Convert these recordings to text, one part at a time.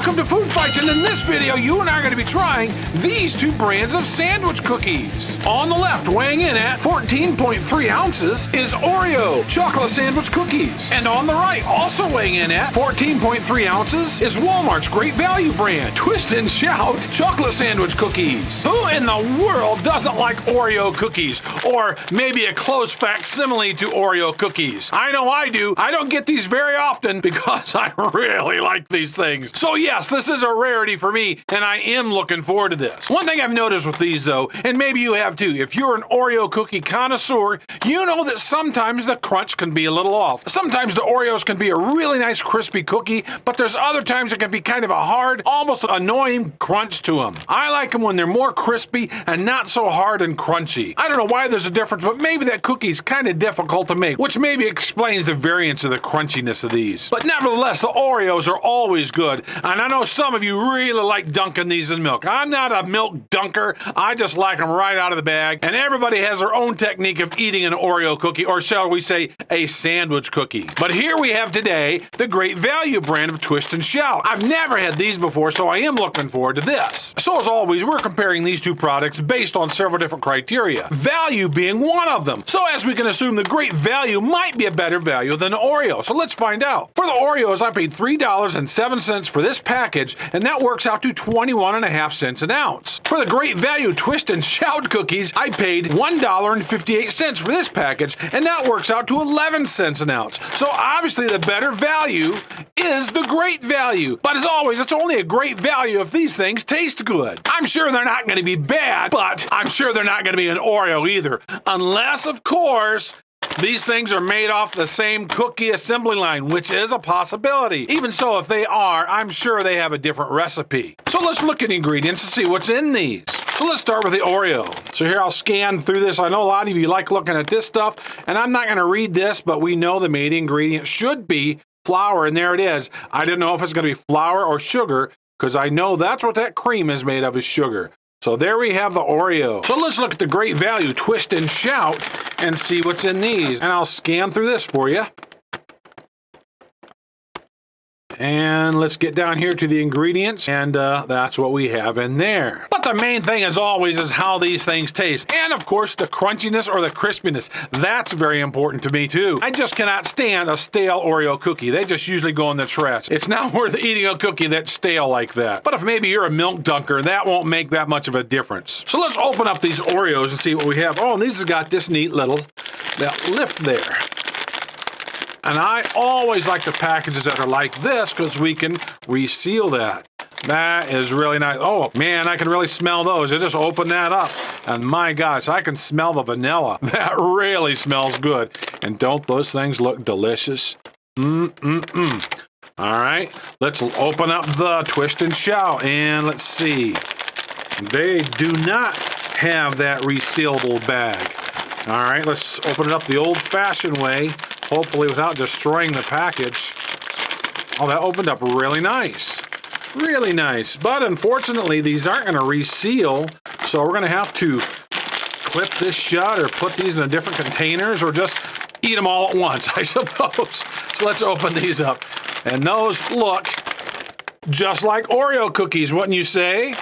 Welcome to Food Fights, and in this video, you and I are going to be trying these two brands of sandwich cookies. On the left, weighing in at 14.3 ounces, is Oreo chocolate sandwich cookies. And on the right, also weighing in at 14.3 ounces, is Walmart's Great Value brand, Twist and Shout chocolate sandwich cookies. Who in the world doesn't like Oreo cookies? Or maybe a close facsimile to Oreo cookies? I know I do. I don't get these very often because I really like these things. So yes, this is a rarity for me, and I am looking forward to this. One thing I've noticed with these though, and maybe you have too, if you're an Oreo cookie connoisseur, you know that sometimes the crunch can be a little off. Sometimes the Oreos can be a really nice crispy cookie, but there's other times it can be kind of a hard, almost annoying crunch to them. I like them when they're more crispy and not so hard and crunchy. I don't know why there's a difference, but maybe that cookie's kind of difficult to make, which maybe explains the variance of the crunchiness of these. But nevertheless, the Oreos are always good, and I know some of you really like dunking these in milk. I'm not a milk dunker. I just like them right out of the bag, and everybody has their own technique of eating an Oreo cookie, or shall we say, a sandwich cookie. But here we have today the Great Value brand of Twist and Shout. I've never had these before, so I am looking forward to this. So as always, we're comparing these two products based on several different criteria, value being one of them. So as we can assume, the Great Value might be a better value than the Oreo. So let's find out. For the Oreos, I paid $3.07 for this package, and that works out to 21.5 cents an ounce. For the Great Value Twist and Shout cookies, I paid $1.58 for this package, and that works out to 11 cents an ounce. So obviously the better value is the Great Value. But as always, it's only a great value if these things taste good. I'm sure they're not going to be bad, but I'm sure they're not going to be an Oreo either. Unless, of course, these things are made off the same cookie assembly line, which is a possibility. Even so, if they are, I'm sure they have a different recipe. So let's look at ingredients to see what's in these. So let's start with the Oreo. So here I'll scan through this. I know a lot of you like looking at this stuff, and I'm not going to read this, but we know the main ingredient should be flour, and there it is. I didn't know if it's going to be flour or sugar, because I know that's what that cream is made of, is sugar. So there we have the Oreo. So let's look at the Great Value Twist and Shout and see what's in these. And I'll scan through this for you. And let's get down here to the ingredients, and that's what we have in there. But the main thing, as always, is how these things taste. And, of course, the crunchiness or the crispiness. That's very important to me, too. I just cannot stand a stale Oreo cookie. They just usually go in the trash. It's not worth eating a cookie that's stale like that. But if maybe you're a milk dunker, that won't make that much of a difference. So let's open up these Oreos and see what we have. Oh, and these have got this neat little lift there. And I always like the packages that are like this because we can reseal that. That is really nice. Oh, man, I can really smell those. I just opened that up, and my gosh, I can smell the vanilla. That really smells good. And don't those things look delicious? All right, let's open up the Twist and Shout, and let's see. They do not have that resealable bag. All right, let's open it up the old-fashioned way. Hopefully without destroying the package. Oh, that opened up really nice. Really nice. But unfortunately, these aren't going to reseal, so we're going to have to clip this shut or put these in different containers or just eat them all at once, I suppose. So let's open these up. And those look just like Oreo cookies, wouldn't you say?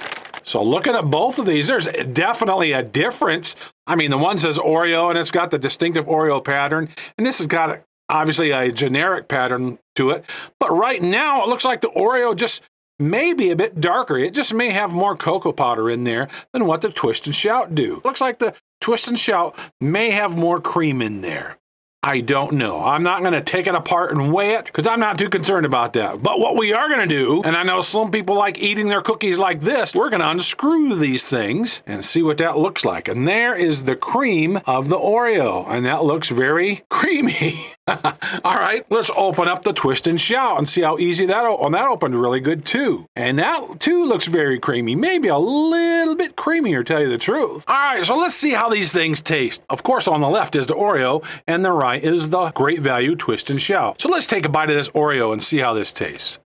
So looking at both of these, there's definitely a difference. I mean, the one says Oreo, and it's got the distinctive Oreo pattern, and this has got, obviously, a generic pattern to it. But right now, it looks like the Oreo just may be a bit darker. It just may have more cocoa powder in there than what the Twist and Shout do. Looks like the Twist and Shout may have more cream in there. I don't know. I'm not going to take it apart and weigh it because I'm not too concerned about that. But what we are going to do, and I know some people like eating their cookies like this, we're going to unscrew these things and see what that looks like. And there is the cream of the Oreo, and that looks very creamy. All right, let's open up the Twist and Shout and see how easy that opened really good too. And that too looks very creamy, maybe a little bit creamier, tell you the truth. All right, so let's see how these things taste. Of course, on the left is the Oreo, and the right is the Great Value Twist and Shout. So let's take a bite of this Oreo and see how this tastes.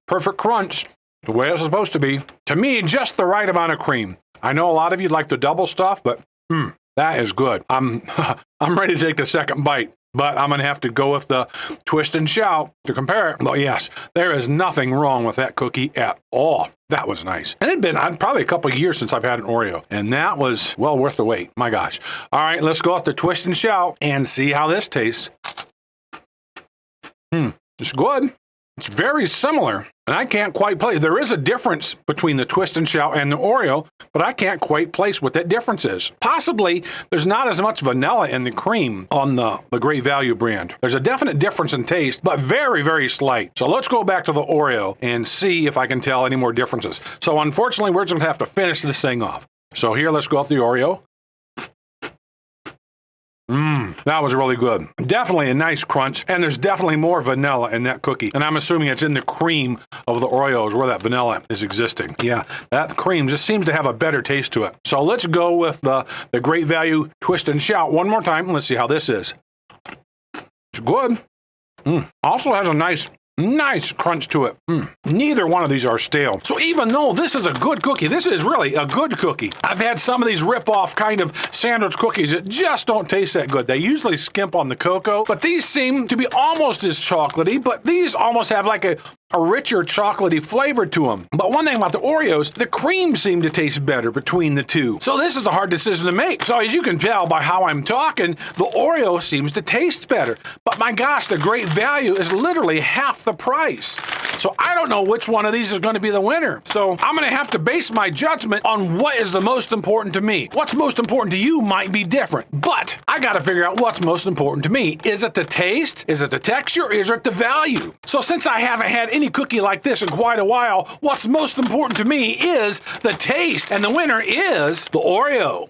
Perfect crunch, the way it's supposed to be. To me, just the right amount of cream. I know a lot of you like the double stuff, but that is good. I'm ready to take the second bite. but I'm going to have to go with the Twist and Shout to compare it. But yes, there is nothing wrong with that cookie at all. That was nice. And it had been probably a couple of years since I've had an Oreo, and that was well worth the wait. My gosh. All right, let's go with the Twist and Shout and see how this tastes. It's good. It's very similar, and I can't quite place. There is a difference between the Twist and Shout and the Oreo, but I can't quite place what that difference is. Possibly, there's not as much vanilla in the cream on the Great Value brand. There's a definite difference in taste, but very, very slight. So let's go back to the Oreo and see if I can tell any more differences. So unfortunately, we're just going to have to finish this thing off. So here, let's go with the Oreo. That was really good. Definitely a nice crunch, and there's definitely more vanilla in that cookie. And I'm assuming it's in the cream of the Oreos where that vanilla is existing. Yeah, that cream just seems to have a better taste to it. So let's go with the Great Value Twist and Shout one more time. Let's see how this is. It's good. Also has a nice crunch to it. Neither one of these are stale. So even though this is a good cookie, this is really a good cookie. I've had some of these rip-off kind of sandwich cookies that just don't taste that good. They usually skimp on the cocoa, but these seem to be almost as chocolatey, but these almost have like a richer chocolatey flavor to them. But one thing about the Oreos, the cream seemed to taste better between the two. So this is a hard decision to make. So as you can tell by how I'm talking, the Oreo seems to taste better. But my gosh, the Great Value is literally half the price. So I don't know which one of these is going to be the winner. So I'm going to have to base my judgment on what is the most important to me. What's most important to you might be different, but I got to figure out what's most important to me. Is it the taste? Is it the texture? Is it the value? So since I haven't had any cookie like this in quite a while, what's most important to me is the taste, and the winner is the Oreo.